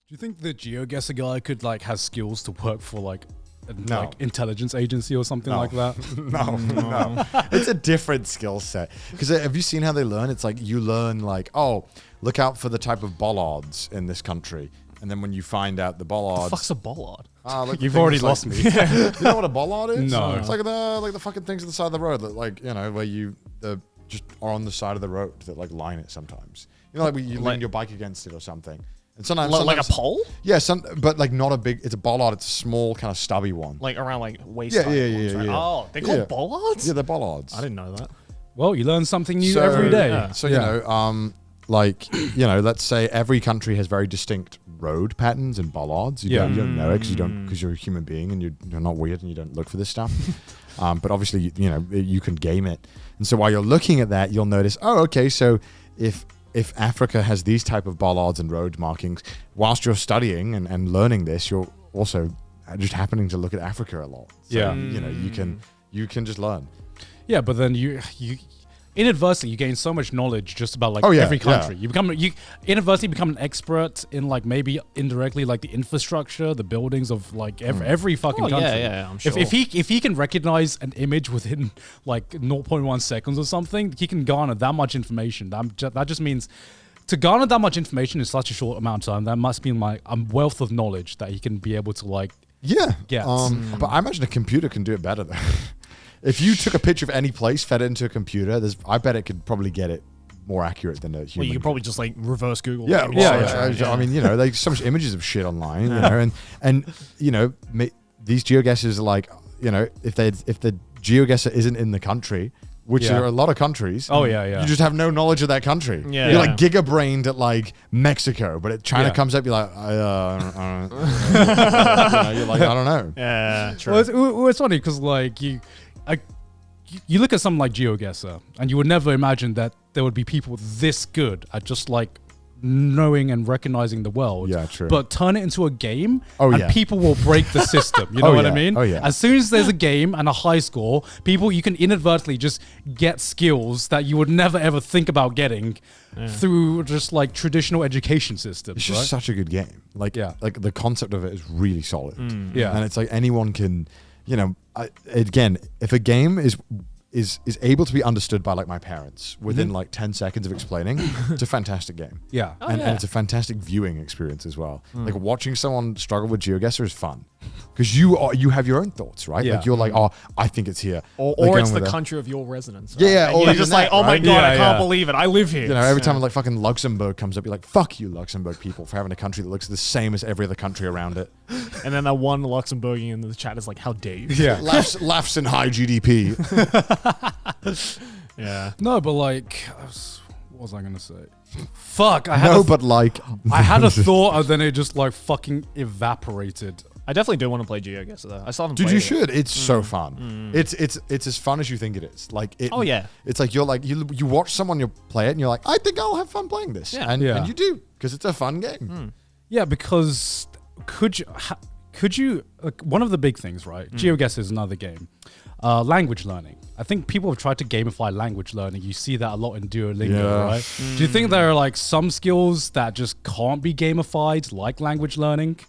you think the geoguessr guy could like has skills to work for like No. like intelligence agency or something like that? No. It's a different skill set. Because have you seen how they learn? It's like you learn like, oh, look out for the type of bollards in this country. And then when you find out the bollards... The fuck's a bollard? Like You've already lost me. You know what a bollard is? No. It's like the fucking things at the side of the road that like, you know, where just are on the side of the road that like line it sometimes. You know, like when you lean your bike against it or something. And sometimes Like a pole? Yeah, but like not a big. It's a bollard. It's a small kind of stubby one. Like around like waist Yeah, height yeah, ones, yeah, right? yeah. Oh, they're called Yeah. bollards? Yeah, they're bollards. I didn't know that. Well, you learn something new every day. yeah. So you know, like you know, let's say every country has very distinct road patterns and bollards. You don't know it because you're a human being and you're not weird and you don't look for this stuff. But obviously, you know, you can game it. And so while you're looking at that, you'll notice, oh, okay, so if Africa has these type of bollards and road markings, whilst you're studying and learning this, you're also just happening to look at Africa a lot. So, you know, you can just learn. Yeah, but then you inadvertently you gain so much knowledge just about like Oh, yeah, every country. yeah. You inadvertently become an expert in like maybe indirectly like the infrastructure, the buildings of like every fucking Oh, country. yeah, I'm sure. If he can recognize an image within like 0.1 seconds or something, he can garner that much information. That just means to garner that much information in such a short amount of time, that must be like a wealth of knowledge that he can be able to like get. But I imagine a computer can do it better though. If you took a picture of any place, fed it into a computer, I bet it could probably get it more accurate than a human. Well, you could probably just like reverse Google. Yeah, image yeah, search, right? I mean, you know, there's so much images of shit online, you know, and you know, these geoguessers are like, you know, if the geoguessr isn't in the country, which there are a lot of countries. Oh yeah. You just have no knowledge of that country. Yeah. You're like giga-brained at like Mexico, but China comes up, you're like, I don't know. You're like, I don't know. Yeah, true. Well, it's funny because like you look at something like GeoGuessr, and you would never imagine that there would be people this good at just like knowing and recognizing the world. Yeah, true. But turn it into a game, yeah. people will break the system. You know what I mean? Oh, yeah. As soon as there's a game and a high score, you can inadvertently just get skills that you would never ever think about getting through just like traditional education systems. It's just such a good game. Like the concept of it is really solid. Yeah. And it's like anyone can, you know, again, if a game is able to be understood by like my parents within like 10 seconds of explaining, it's a fantastic game. Yeah. And it's a fantastic viewing experience as well. Like watching someone struggle with GeoGuessr is fun because you have your own thoughts, right? Yeah. Like you're like, oh, I think it's here. Or it's the country of your residence. Right? Yeah. And Or you're even just like, that, oh my right? God, Yeah, I can't yeah. believe it. I live here. You know, every time like fucking Luxembourg comes up, you're like, fuck you, Luxembourg people, for having a country that looks the same as every other country around it. And then that one Luxembourgian in the chat is like, how dare you? Yeah. laughs in high GDP. Yeah. No, but like, what was I gonna say? Fuck! I No, but like, I had a thought and then it just like fucking evaporated. I definitely do want to play GeoGuessr though. I still haven't dude, played you it. should. It's so fun. It's as fun as you think it is. Like, Oh, yeah. It's like you're like you watch someone you play it and you're like, I think I'll have fun playing this. Yeah. And Yeah. you do because it's a fun game. Yeah, because could you like, one of the big things, right? GeoGuessr is another game. Language learning. I think people have tried to gamify language learning. You see that a lot in Duolingo, Yeah. right? Do you think there are like some skills that just can't be gamified, like language learning?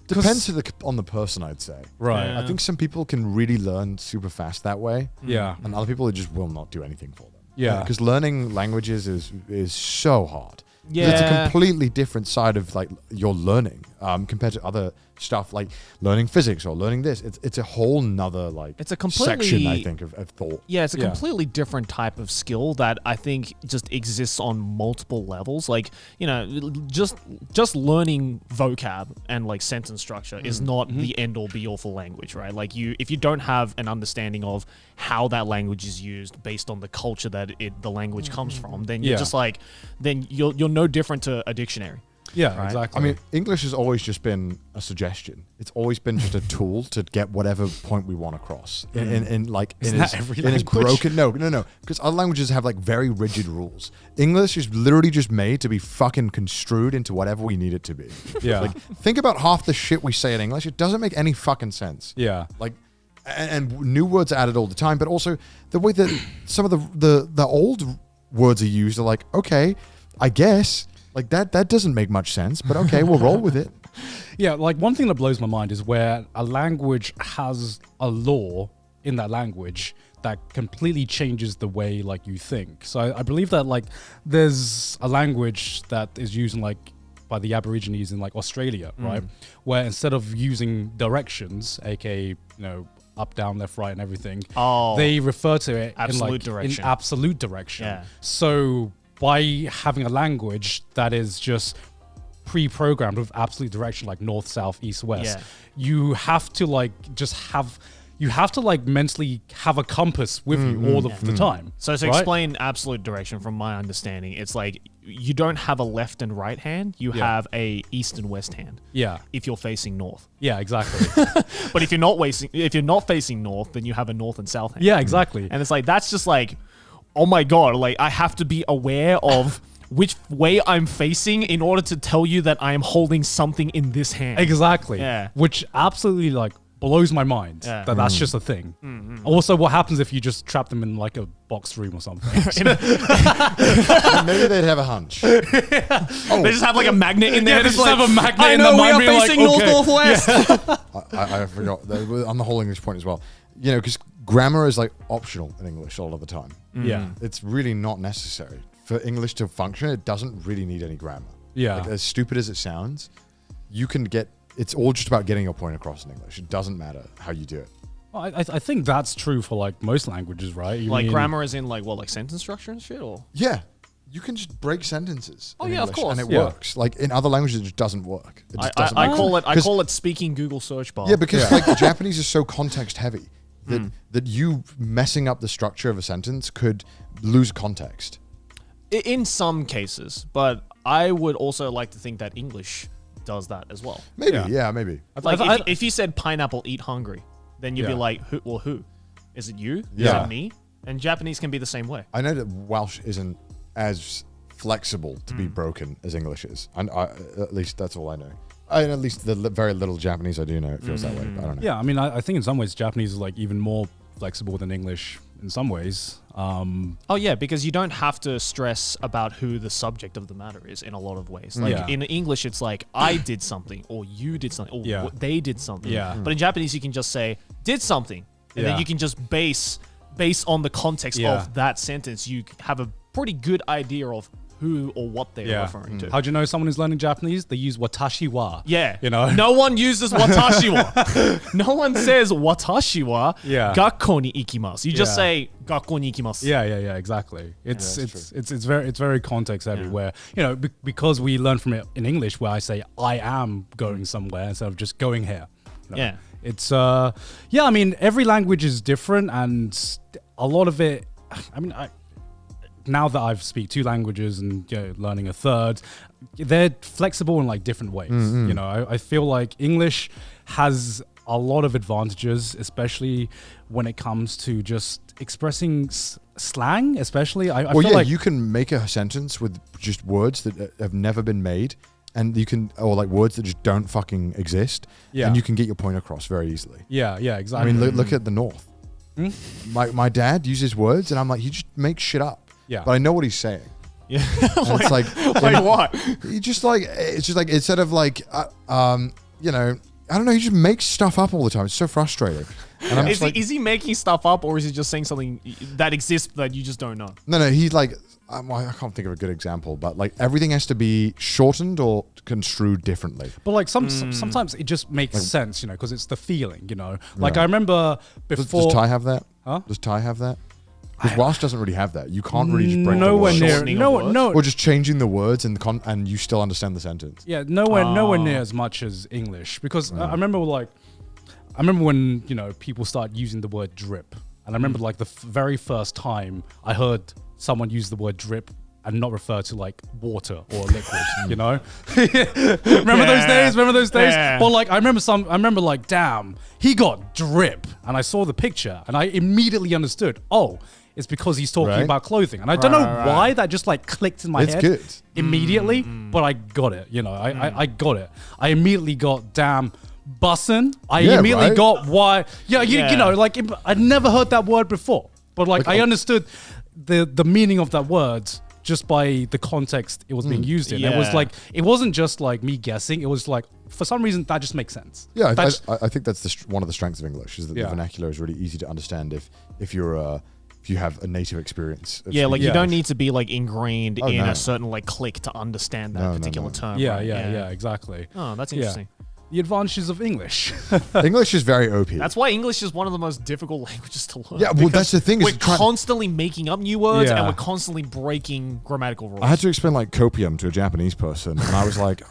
Depends on the person, I'd say. Right. Yeah. I think some people can really learn super fast that way. Yeah. And other people, it just will not do anything for them. Yeah. Because learning languages is so hard. 'Cause Yeah. It's a completely different side of like your learning compared to other stuff like learning physics or learning this. It's a whole nother like It's a completely- section, I think, of thought. Yeah, it's a Yeah. completely different type of skill that I think just exists on multiple levels. Like, you know, just learning vocab and like sentence structure is not the end all be all for language, right? Like if you don't have an understanding of how that language is used based on the culture that the language comes from, then you're just like, then you're no different to a dictionary. Yeah, Right. exactly. I mean, English has always just been a suggestion. It's always been just a tool to get whatever point we want across. In like Isn't in that its, every in its language? broken. No. Because other languages have like very rigid rules. English is literally just made to be fucking construed into whatever we need it to be. Yeah. Like think about half the shit we say in English. It doesn't make any fucking sense. yeah. Like, and new words are added all the time, but also the way that some of the old words are used are like, okay, I guess. Like that doesn't make much sense, but okay, we'll roll with it. Yeah, like one thing that blows my mind is where a language has a law in that language that completely changes the way like you think. So I believe that like there's a language that is used in, like by the Aborigines in like Australia, right? Where instead of using directions, aka up, down, left, right, and everything, they refer to it in absolute direction. Yeah. So by having a language that is just pre-programmed with absolute direction, like north, south, east, west, you have to like mentally have a compass with you all of the time. So to explain absolute direction from my understanding, it's like you don't have a left and right hand, you have a east and west hand. Yeah. If you're facing north. Yeah, exactly. But if you're not facing north, then you have a north and south hand. Yeah, exactly. And it's like that's just like, oh my god, like I have to be aware of which way I'm facing in order to tell you that I am holding something in this hand. Exactly. Yeah. Which absolutely like blows my mind that that's just a thing. Also, what happens if you just trap them in like a box room or something? Maybe they'd have a hunch. They just have like a magnet in there. Yeah, they It's just like, have a magnet I in know the we mind are being like, facing north okay. northwest. I forgot on the whole English point as well. Because grammar is like optional in English a lot of the time. Yeah. It's really not necessary for English to function. It doesn't really need any grammar. Yeah. Like, as stupid as it sounds, you can get. It's all just about getting your point across in English. It doesn't matter how you do it. Well, I think that's true for like most languages, right? You Like mean- grammar is in like what, like sentence structure and shit, or Yeah. You can just break sentences. Oh, in yeah, of English course. And it Yeah. works. Like in other languages, it just doesn't work. It just doesn't I work. call it speaking Google search bar. Yeah, because like Japanese is so context heavy that you messing up the structure of a sentence could lose context. In some cases, but I would also like to think that English does that as well. Maybe, Yeah. yeah, maybe. Like if you said pineapple eat hungry, then you'd be Yeah. like, who? Is it you? Yeah. Is it me? And Japanese can be the same way. I know that Welsh isn't as flexible to be broken as English is. And at least that's all I know. And at least the very little Japanese I do know, it feels that way. But I don't know. Yeah, I mean, I think in some ways Japanese is like even more flexible than English in some ways. Oh yeah, because you don't have to stress about who the subject of the matter is in a lot of ways. Like Yeah. in English, it's like I did something, or you did something, or Yeah. they did something. Yeah. But in Japanese, you can just say did something, and then Yeah. you can just base on the context Yeah. of that sentence. You have a pretty good idea of who or what they're Yeah. referring to. How do you know someone is learning Japanese? They use watashi wa. Yeah. You know? No one uses watashi wa. No one says watashi wa Yeah. gakko ni ikimasu. You just Yeah. say gakko ni ikimasu. Yeah, exactly. It's that's it's very context heavy. Where because we learn from it in English, where I say I am going somewhere instead of just going here. You know? Yeah. It's I mean every language is different, and a lot of it. I mean, now that I've speak 2 languages and learning a third, they're flexible in like different ways. You know, I feel like English has a lot of advantages, especially when it comes to just expressing slang. Especially, I feel like you can make a sentence with just words that have never been made, and you can, or like words that just don't fucking exist, and you can get your point across very easily. yeah, I exactly. mean, look at the North. My dad uses words, and I'm like, he just makes shit up. Yeah. But I know what he's saying. Yeah. And it's like, Like what? he just like, it's just like, instead of like, I don't know, he just makes stuff up all the time. It's so frustrating. And I'm just like, Is he making stuff up, or is he just saying something that exists that you just don't know? no, he's like, I can't think of a good example, but like everything has to be shortened or construed differently. But like sometimes it just makes sense, because it's the feeling, Like I remember before. Does Thai have that? Huh? Does Thai have that? Because Welsh doesn't really have that. You can't really just break the nowhere words. near. Shortening of No, words? no. Or just changing the words and you still understand the sentence. Yeah, nowhere near as much as English, because I remember when people start using the word drip, and I remember like the very first time I heard someone use the word drip and not refer to like water or liquid, Remember those days? Yeah. But like I remember like, damn, he got drip, and I saw the picture and I immediately understood. Oh, it's because he's talking Right. about clothing, and I don't know why that just like clicked in my It's head good. immediately, but I got it. I got it. I immediately got damn bussin'. I Yeah, immediately right? got why. Yeah, Yeah. I'd never heard that word before, but like I understood the meaning of that word just by the context it was being used in. It was Yeah. like, it wasn't just like me guessing. It was like, for some reason, that just makes sense. Yeah, That's- I think that's one of the strengths of English is that Yeah. the vernacular is really easy to understand if you have a native experience. Of Yeah, like speaking you don't English. need to be like ingrained Oh, in no. a certain like clique to understand that No, no, particular no. term. yeah, right? yeah, exactly. Oh, that's Yeah. interesting. The advantages of English. English is very OP. That's why English is one of the most difficult languages to learn. Yeah, well, because that's the thing is We're constantly making up new words Yeah. and we're constantly breaking grammatical rules. I had to explain like copium to a Japanese person, and I was like,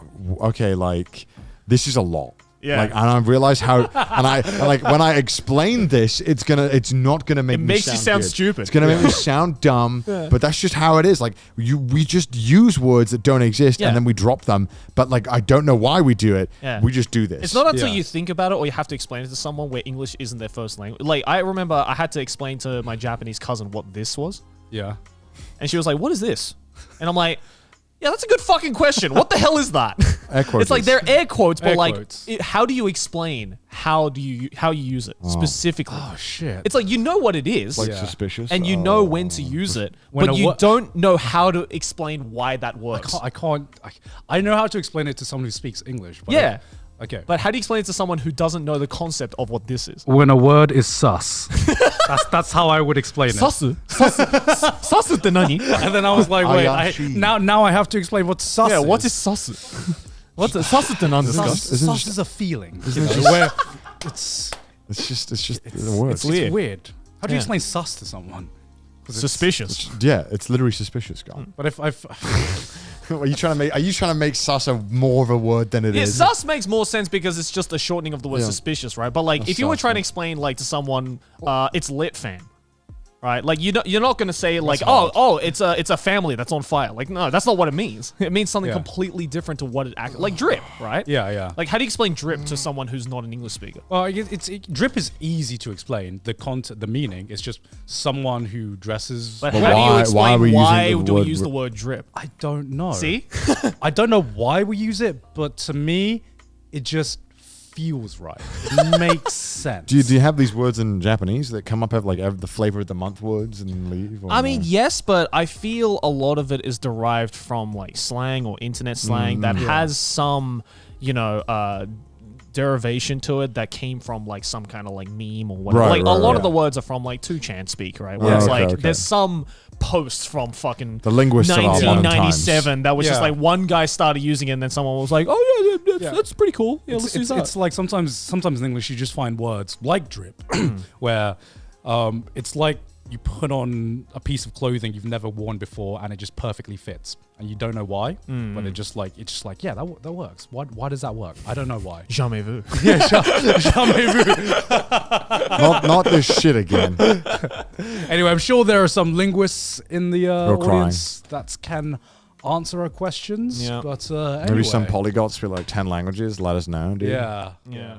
okay, like this is a lot. Yeah. Like, and I realized how, and I like when I explain this, it's not gonna make It me makes you sound good. stupid. It's gonna make me sound dumb, but that's just how it is. Like we just use words that don't exist, Yeah. and then we drop them. But like I don't know why we do it. Yeah. We just do this. It's not until Yeah. you think about it or you have to explain it to someone where English isn't their first language. Like, I remember I had to explain to my Japanese cousin what this was. Yeah. And she was like, "What is this?" And I'm like, "Yeah, that's a good fucking question. What the hell is that?" Air quotes. It's like they're air quotes, but Air like, quotes. how do you explain how you use it specifically? Oh, shit. It's like you know what it is, like Yeah. suspicious, and you know when to use it, When but a you wo- don't know how to explain why that works. I know how to explain it to someone who speaks English. But Yeah. Okay. But how do you explain it to someone who doesn't know the concept of what this is? when a word is sus, that's how I would explain it. Sasu, sasu って何? And then I was like, wait, Ayashi. now I have to explain what sus Yeah, is. what is sasu? What's a sasu って何ですか? sus? Isn't Sus it- is a feeling. You know, where it's it's just the words. weird. weird. How do you Yeah. explain sus to someone? 'Cause it's- Suspicious. Yeah, it's literally suspicious, guy. But if Are you trying to make sus a more of a word than it Yeah, is? sus makes more sense because it's just a shortening of the word Yeah. suspicious, right? But like, That's if you were sus, trying to yeah. explain like to someone, it's lit fam, right? Like you're not gonna say like, hard. it's a family that's on fire. Like, no, that's not what it means. It means something Yeah. completely different to what it like drip, right? yeah. Like, how do you explain drip to someone who's not an English speaker? Well, drip is easy to explain. The content, the meaning, is just someone who dresses. But But how do you why explain are we using why the do we word use the drip? word drip? I don't know. See? I don't know why we use it, but to me, it just feels right. It makes sense. Do you have these words in Japanese that come up have like the flavor of the month words and leave? Or I mean, no? yes, but I feel a lot of it is derived from like slang or internet slang that has some, derivation to it that came from like some kind of like meme or whatever. Right, like right, a lot right. of the words are from like 2chan speak, right? Where Yeah. it's Okay, like okay. there's some post from fucking The linguists of our modern times. 1997 that was just Yeah. like one guy started using it and then someone was like, "Oh yeah, that's pretty cool. Yeah, let's use that." It's like sometimes in English you just find words like drip, where it's like you put on a piece of clothing you've never worn before and it just perfectly fits, and you don't know why, but it's just like yeah, that works. Why does that work? I don't know why. Jamais vu. Yeah, jamais vu. not this shit again. Anyway, I'm sure there are some linguists in the crying. audience that can answer our questions. Yeah. But Maybe anyway. some polyglots with like 10 languages. Let us know, dude. Yeah. Yeah.